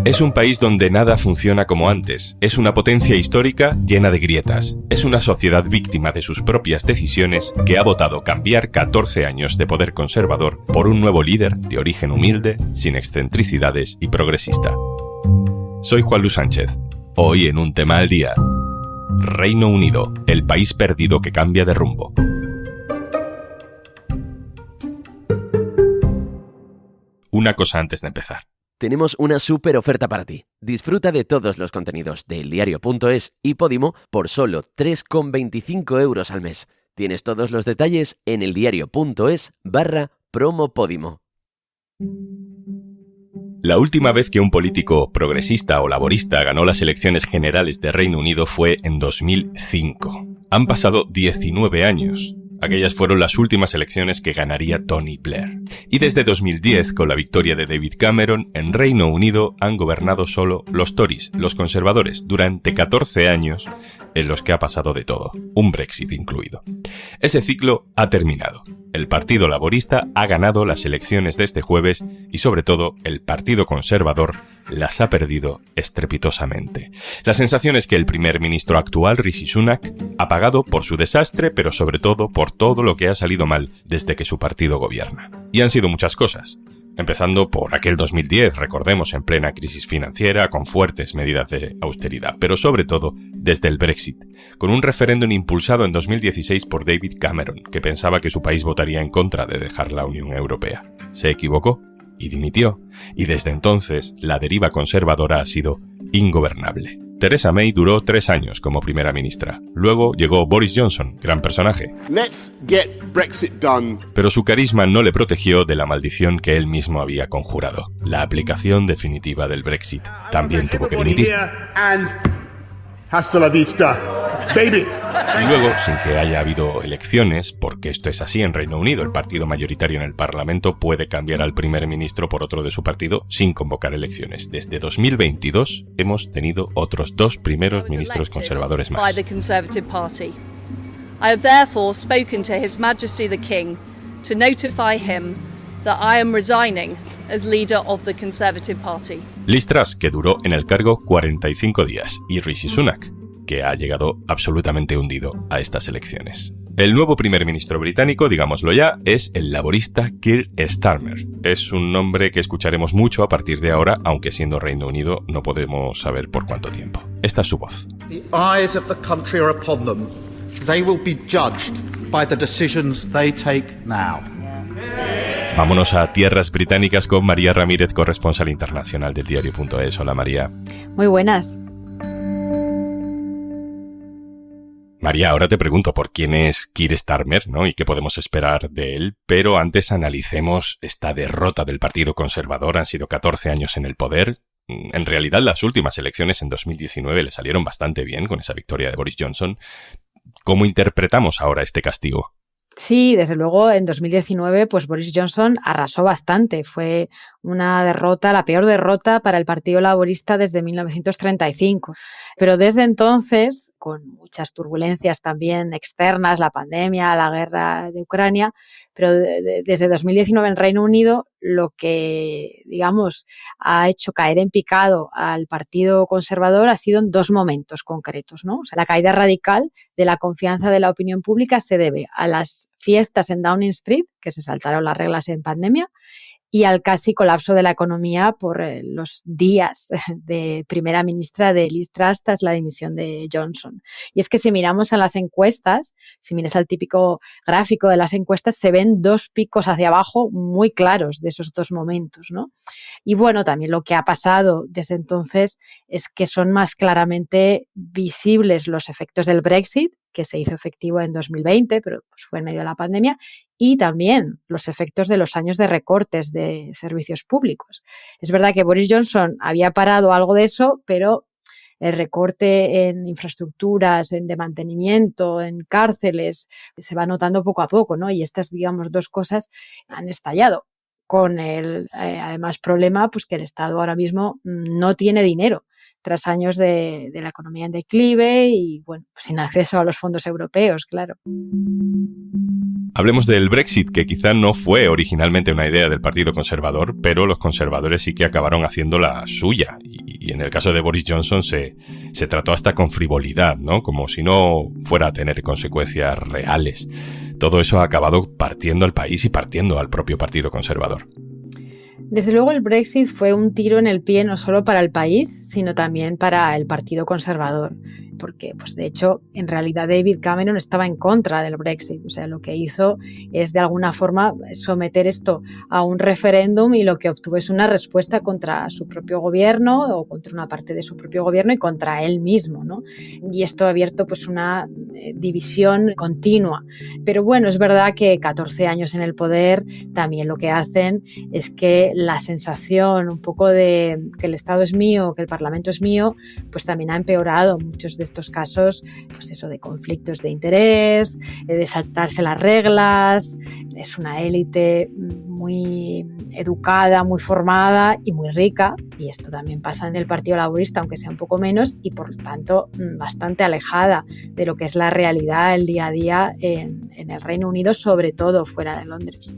Es un país donde nada funciona como antes. Es una potencia histórica llena de grietas. Es una sociedad víctima de sus propias decisiones que ha votado cambiar 14 años de poder conservador por un nuevo líder de origen humilde, sin excentricidades y progresista. Soy Juan Luis Sánchez. Hoy en Un Tema al Día. Reino Unido, el país perdido que cambia de rumbo. Una cosa antes de empezar. Tenemos una súper oferta para ti. Disfruta de todos los contenidos de eldiario.es y Podimo por solo 3,25 € al mes. Tienes todos los detalles en eldiario.es/promopodimo. La última vez que un político progresista o laborista ganó las elecciones generales de Reino Unido fue en 2005. Han pasado 19 años. Aquellas fueron las últimas elecciones que ganaría Tony Blair. Y desde 2010, con la victoria de David Cameron, en Reino Unido han gobernado solo los Tories, los conservadores, durante 14 años en los que ha pasado de todo, un Brexit incluido. Ese ciclo ha terminado. El Partido Laborista ha ganado las elecciones de este jueves y, sobre todo, el Partido Conservador las ha perdido estrepitosamente. La sensación es que el primer ministro actual, Rishi Sunak, ha pagado por su desastre, pero sobre todo por todo lo que ha salido mal desde que su partido gobierna. Y han sido muchas cosas. Empezando por aquel 2010, recordemos, en plena crisis financiera, con fuertes medidas de austeridad, pero sobre todo desde el Brexit, con un referéndum impulsado en 2016 por David Cameron, que pensaba que su país votaría en contra de dejar la Unión Europea. Se equivocó y dimitió, y desde entonces la deriva conservadora ha sido ingobernable. Theresa May duró 3 años como primera ministra. Luego llegó Boris Johnson, gran personaje. Let's get Brexit done. Pero su carisma no le protegió de la maldición que él mismo había conjurado. La aplicación definitiva del Brexit. También tuvo que dimitir. Hasta la vista, baby. Y luego, sin que haya habido elecciones, porque esto es así en Reino Unido, el partido mayoritario en el Parlamento puede cambiar al primer ministro por otro de su partido sin convocar elecciones. Desde 2022 hemos tenido otros 2 primeros ministros conservadores más. I have therefore spoken to His Majesty the King to notify him that I am resigning as leader of the Conservative Party. Liz Truss, que duró en el cargo 45 días, y Rishi Sunak, que ha llegado absolutamente hundido a estas elecciones. El nuevo primer ministro británico, digámoslo ya, es el laborista Keir Starmer. Es un nombre que escucharemos mucho a partir de ahora, aunque siendo Reino Unido no podemos saber por cuánto tiempo. Esta es su voz. The eyes of the country are upon them. They will be judged by the decisions they take now. Vámonos a tierras británicas con María Ramírez, corresponsal internacional del diario.es. Hola, María. Muy buenas. María, ahora te pregunto por quién es Keir Starmer, ¿no? Y qué podemos esperar de él, pero antes analicemos esta derrota del Partido Conservador. Han sido 14 años en el poder. En realidad, las últimas elecciones en 2019 le salieron bastante bien con esa victoria de Boris Johnson. ¿Cómo interpretamos ahora este castigo? Sí, desde luego en 2019 pues Boris Johnson arrasó bastante. Fue una derrota, la peor derrota para el Partido Laborista desde 1935. Pero desde entonces, con muchas turbulencias también externas, la pandemia, la guerra de Ucrania, pero desde 2019 en Reino Unido lo que, digamos, ha hecho caer en picado al Partido Conservador ha sido en 2 momentos concretos, ¿no? O sea, la caída radical de la confianza de la opinión pública se debe a las fiestas en Downing Street, que se saltaron las reglas en pandemia, y al casi colapso de la economía por los días de primera ministra de Liz Truss tras la dimisión de Johnson. Y es que si miramos a las encuestas, si miras al típico gráfico de las encuestas, se ven 2 picos hacia abajo muy claros de esos 2 momentos, ¿no? Y bueno, también lo que ha pasado desde entonces es que son más claramente visibles los efectos del Brexit, que se hizo efectivo en 2020, pero pues fue en medio de la pandemia, y también los efectos de los años de recortes de servicios públicos. Es verdad que Boris Johnson había parado algo de eso, pero el recorte en infraestructuras, de mantenimiento, en cárceles, se va notando poco a poco, ¿no? Y estas, digamos, 2 cosas han estallado. Con el, además, problema pues que el Estado ahora mismo no tiene dinero tras años de la economía en declive y, bueno, pues sin acceso a los fondos europeos, claro. Hablemos del Brexit, que quizá no fue originalmente una idea del Partido Conservador, pero los conservadores sí que acabaron haciendo la suya. Y en el caso de Boris Johnson se trató hasta con frivolidad, ¿no? Como si no fuera a tener consecuencias reales. Todo eso ha acabado partiendo al país y partiendo al propio Partido Conservador. Desde luego el Brexit fue un tiro en el pie no solo para el país, sino también para el Partido Conservador. Porque, pues de hecho, en realidad David Cameron estaba en contra del Brexit. O sea, lo que hizo es de alguna forma someter esto a un referéndum y lo que obtuvo es una respuesta contra su propio gobierno o contra una parte de su propio gobierno y contra él mismo, ¿no? Y esto ha abierto pues una división continua. Pero bueno, es verdad que 14 años en el poder también lo que hacen es que la sensación un poco de que el Estado es mío, que el Parlamento es mío, pues también ha empeorado muchos de estos casos, pues eso de conflictos de interés, de saltarse las reglas. Es una élite muy educada, muy formada y muy rica, y esto también pasa en el Partido Laborista, aunque sea un poco menos, y por tanto bastante alejada de lo que es la realidad, el día a día en el Reino Unido, sobre todo fuera de Londres.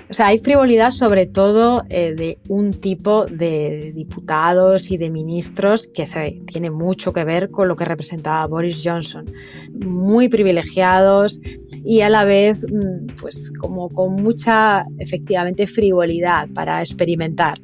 O sea, hay frivolidad sobre todo de un tipo de diputados y de ministros que tiene mucho que ver con lo que representaba Boris Johnson. Muy privilegiados y a la vez pues como con mucha, efectivamente, frivolidad para experimentar.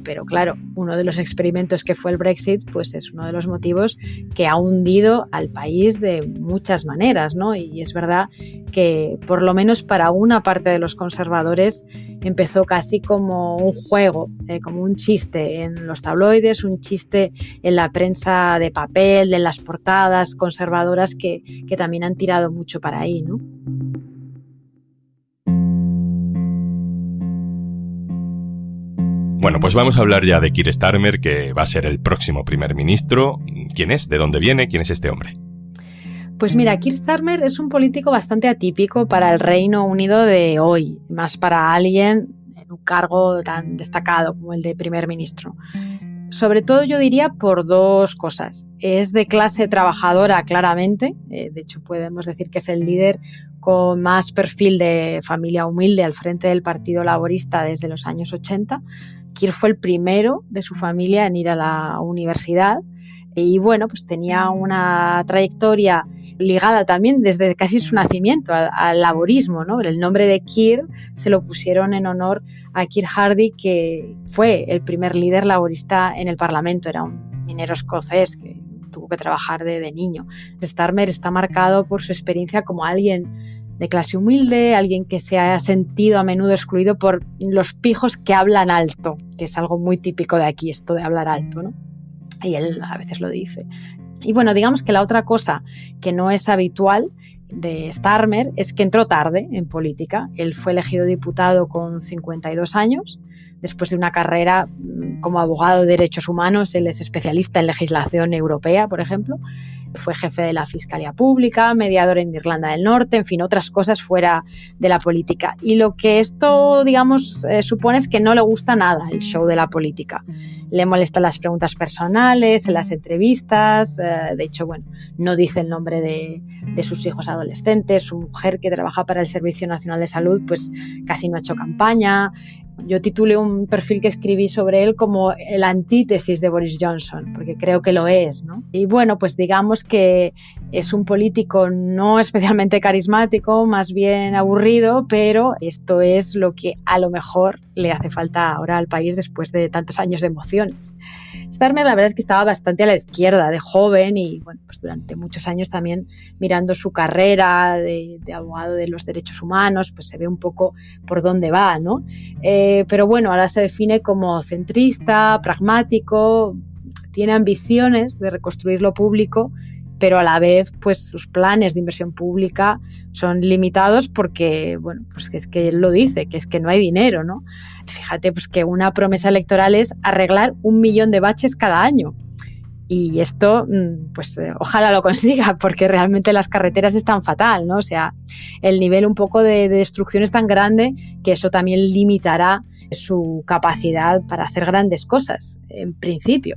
Pero claro, uno de los experimentos que fue el Brexit, pues es uno de los motivos que ha hundido al país de muchas maneras, ¿no? Y es verdad que por lo menos para una parte de los conservadores empezó casi como un juego, como un chiste en los tabloides, un chiste en la prensa de papel, en las portadas conservadoras que también han tirado mucho para ahí, ¿no? Bueno, pues vamos a hablar ya de Keir Starmer, que va a ser el próximo primer ministro. ¿Quién es? ¿De dónde viene? ¿Quién es este hombre? Pues mira, Keir Starmer es un político bastante atípico para el Reino Unido de hoy, más para alguien en un cargo tan destacado como el de primer ministro. Sobre todo yo diría por dos cosas. Es de clase trabajadora claramente, de hecho podemos decir que es el líder con más perfil de familia humilde al frente del Partido Laborista desde los años 80. Keir fue el primero de su familia en ir a la universidad y bueno, pues tenía una trayectoria ligada también desde casi su nacimiento al laborismo, ¿no? El nombre de Keir se lo pusieron en honor a Keir Hardie, que fue el primer líder laborista en el Parlamento. Era un minero escocés que tuvo que trabajar de niño. Starmer está marcado por su experiencia como alguien de clase humilde, alguien que se ha sentido a menudo excluido por los pijos que hablan alto, que es algo muy típico de aquí, esto de hablar alto, ¿no? Y él a veces lo dice. Y bueno, digamos que la otra cosa que no es habitual de Starmer es que entró tarde en política. Él fue elegido diputado con 52 años, después de una carrera como abogado de derechos humanos. Él es especialista en legislación europea, por ejemplo. Fue jefe de la Fiscalía Pública, mediador en Irlanda del Norte, en fin, otras cosas fuera de la política. Y lo que esto, digamos, supone es que no le gusta nada el show de la política. Le molestan las preguntas personales, en las entrevistas. De hecho, bueno, no dice el nombre de sus hijos adolescentes. Su mujer, que trabaja para el Servicio Nacional de Salud, pues casi no ha hecho campaña. Yo titulé un perfil que escribí sobre él como el antítesis de Boris Johnson, porque creo que lo es, ¿no? Y bueno, pues digamos que es un político no especialmente carismático, más bien aburrido, pero esto es lo que a lo mejor le hace falta ahora al país después de tantos años de emociones. Starmer, la verdad es que estaba bastante a la izquierda de joven y bueno, pues durante muchos años también mirando su carrera de abogado de los derechos humanos, pues se ve un poco por dónde va, ¿no? Pero bueno, ahora se define como centrista, pragmático, tiene ambiciones de reconstruir lo público, pero a la vez pues sus planes de inversión pública son limitados porque, bueno, pues es que él lo dice, que es que no hay dinero, ¿no? Fíjate pues que una promesa electoral es arreglar 1 millón de baches cada año. Y esto, pues ojalá lo consiga, porque realmente las carreteras están fatal, ¿no? O sea, el nivel un poco de destrucción es tan grande que eso también limitará su capacidad para hacer grandes cosas, en principio.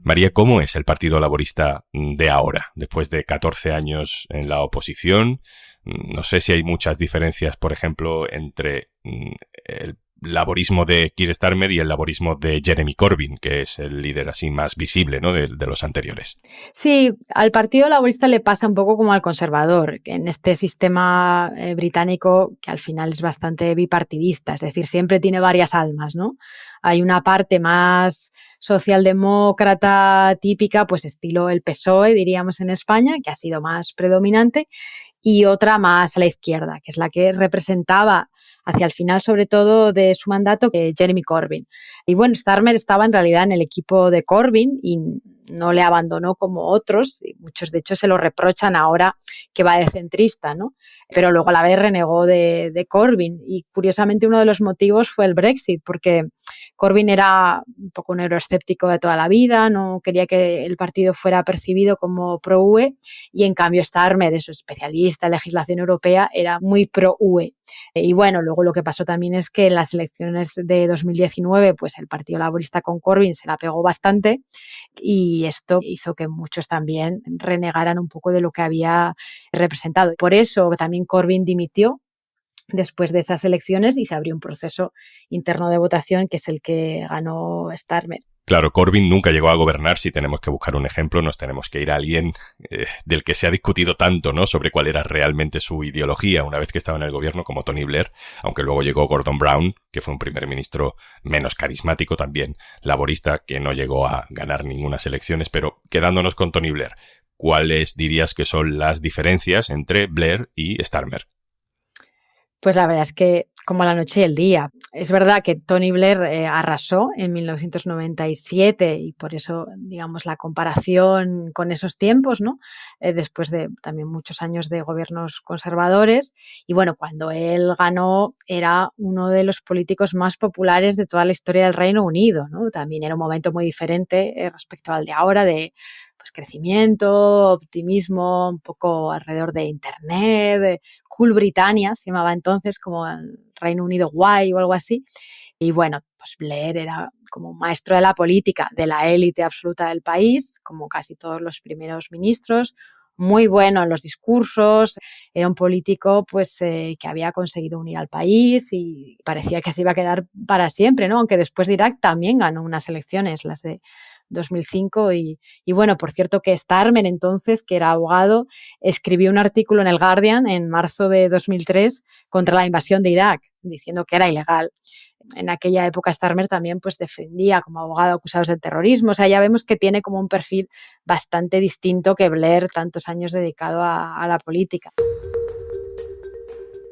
María, ¿cómo es el Partido Laborista de ahora, después de 14 años en la oposición? No sé si hay muchas diferencias, por ejemplo, entre el laborismo de Keir Starmer y el laborismo de Jeremy Corbyn, que es el líder así más visible, ¿no?, de los anteriores. Sí, al Partido Laborista le pasa un poco como al conservador, en este sistema británico que al final es bastante bipartidista, es decir, siempre tiene varias almas, ¿no? Hay una parte más socialdemócrata típica, pues estilo el PSOE, diríamos en España, que ha sido más predominante, y otra más a la izquierda, que es la que representaba hacia el final, sobre todo, de su mandato, Jeremy Corbyn. Y bueno, Starmer estaba en realidad en el equipo de Corbyn y no le abandonó como otros, y muchos de hecho se lo reprochan ahora que va de centrista, ¿no? Pero luego a la vez renegó de Corbyn y curiosamente uno de los motivos fue el Brexit, porque Corbyn era un poco un euroescéptico de toda la vida, no quería que el partido fuera percibido como pro-UE y en cambio Starmer, es especialista en legislación europea, era muy pro-UE. Y bueno, luego lo que pasó también es que en las elecciones de 2019 pues el Partido Laborista con Corbyn se la pegó bastante y esto hizo que muchos también renegaran un poco de lo que había representado. Por eso también Corbyn dimitió después de esas elecciones y se abrió un proceso interno de votación que es el que ganó Starmer. Claro, Corbyn nunca llegó a gobernar. Si tenemos que buscar un ejemplo, nos tenemos que ir a alguien del que se ha discutido tanto, ¿no?, sobre cuál era realmente su ideología una vez que estaba en el gobierno, como Tony Blair, aunque luego llegó Gordon Brown, que fue un primer ministro menos carismático también, laborista, que no llegó a ganar ninguna elecciones. Pero quedándonos con Tony Blair, ¿cuáles dirías que son las diferencias entre Blair y Starmer? Pues la verdad es que como la noche y el día. Es verdad que Tony Blair arrasó en 1997 y por eso, digamos, la comparación con esos tiempos, ¿no? Después de también muchos años de gobiernos conservadores. Y bueno, cuando él ganó era uno de los políticos más populares de toda la historia del Reino Unido, ¿no? También era un momento muy diferente respecto al de ahora, de pues crecimiento, optimismo, un poco alrededor de Internet, Cool Britannia se llamaba entonces, como el Reino Unido guay o algo así. Y bueno, pues Blair era como un maestro de la política, de la élite absoluta del país, como casi todos los primeros ministros, muy bueno en los discursos, era un político pues que había conseguido unir al país y parecía que se iba a quedar para siempre, ¿no? Aunque después de Irak también ganó unas elecciones, las de 2005 y bueno, por cierto que Starmer entonces, que era abogado, escribió un artículo en el Guardian en marzo de 2003 contra la invasión de Irak, diciendo que era ilegal. En aquella época Starmer también pues defendía como abogado acusados de terrorismo, o sea, ya vemos que tiene como un perfil bastante distinto que Blair, tantos años dedicado a la política.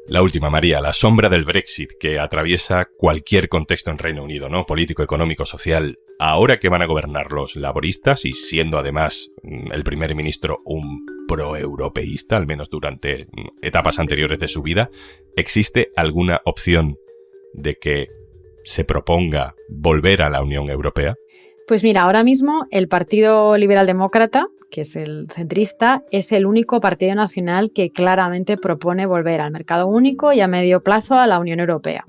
La última, María, la sombra del Brexit que atraviesa cualquier contexto en Reino Unido, ¿no? Político, económico, social. Ahora que van a gobernar los laboristas y siendo además el primer ministro un proeuropeísta, al menos durante etapas anteriores de su vida, ¿existe alguna opción de que se proponga volver a la Unión Europea? Pues mira, ahora mismo el Partido Liberal Demócrata, que es el centrista, es el único partido nacional que claramente propone volver al mercado único y a medio plazo a la Unión Europea.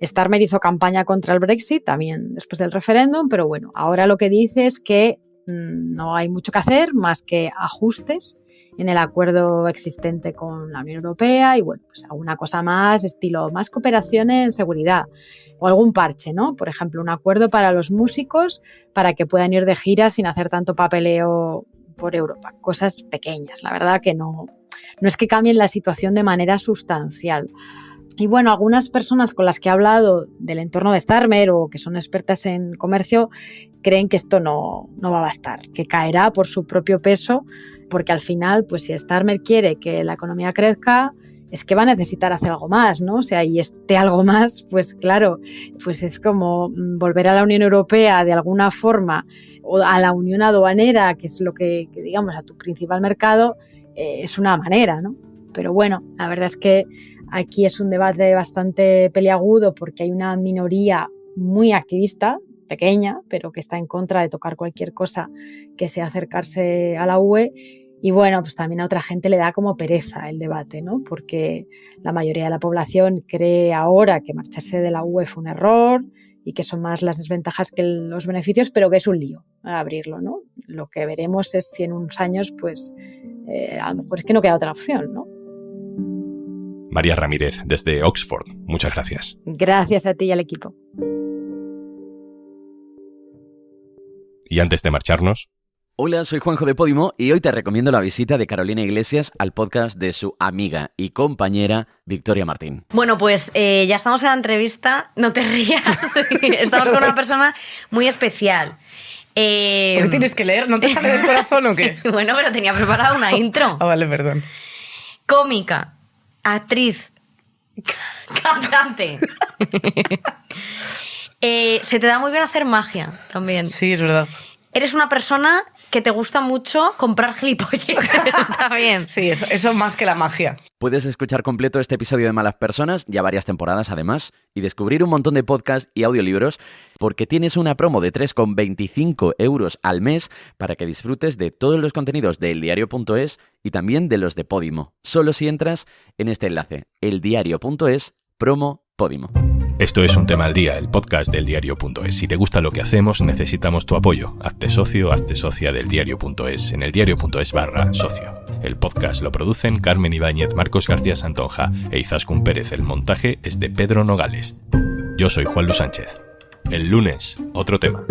Starmer hizo campaña contra el Brexit también después del referéndum, pero bueno, ahora lo que dice es que no hay mucho que hacer más que ajustes en el acuerdo existente con la Unión Europea y bueno, pues alguna cosa más, estilo más cooperación en seguridad o algún parche, ¿no? Por ejemplo, un acuerdo para los músicos para que puedan ir de gira sin hacer tanto papeleo por Europa. Cosas pequeñas, la verdad que no es que cambien la situación de manera sustancial. Y bueno, algunas personas con las que he hablado del entorno de Starmer o que son expertas en comercio creen que esto no va a bastar, que caerá por su propio peso, porque al final, pues si Starmer quiere que la economía crezca, es que va a necesitar hacer algo más, ¿no? O sea, y este algo más, pues claro, pues es como volver a la Unión Europea de alguna forma o a la Unión Aduanera, que es lo que digamos, a tu principal mercado, es una manera, ¿no? Pero bueno, la verdad es que aquí es un debate bastante peliagudo porque hay una minoría muy activista, pequeña, pero que está en contra de tocar cualquier cosa que sea acercarse a la UE. Y bueno, pues también a otra gente le da como pereza el debate, ¿no? Porque la mayoría de la población cree ahora que marcharse de la UE fue un error, y que son más las desventajas que los beneficios, pero que es un lío abrirlo, ¿no? Lo que veremos es si en unos años, pues, a lo mejor es que no queda otra opción, ¿no? María Ramírez, desde Oxford, muchas gracias. Gracias a ti y al equipo. Y antes de marcharnos... Hola, soy Juanjo de Podimo y hoy te recomiendo la visita de Carolina Iglesias al podcast de su amiga y compañera Victoria Martín. Bueno, pues ya estamos en la entrevista, no te rías, estamos con una persona muy especial. ¿Por qué tienes que leer? ¿No te sale del corazón o qué? Bueno, pero tenía preparada una intro. Ah, vale, perdón. Cómica, actriz, cantante. Se te da muy bien hacer magia también. Sí, es verdad. Eres una persona que te gusta mucho comprar gilipollas. Está bien. Sí, eso más que la magia. Puedes escuchar completo este episodio de Malas Personas, ya varias temporadas además, y descubrir un montón de podcasts y audiolibros, porque tienes una promo de 3,25 € al mes para que disfrutes de todos los contenidos de eldiario.es y también de los de Podimo. Solo si entras en este enlace, eldiario.es, promo Podimo. Esto es Un Tema al Día, el podcast del Diario.es. Si te gusta lo que hacemos, necesitamos tu apoyo. Hazte socio, hazte socia del Diario.es en eldiario.es/socio. El podcast lo producen Carmen Ibáñez, Marcos García Santonja e Izaskun Pérez. El montaje es de Pedro Nogales. Yo soy Juan Luis Sánchez. El lunes, otro tema.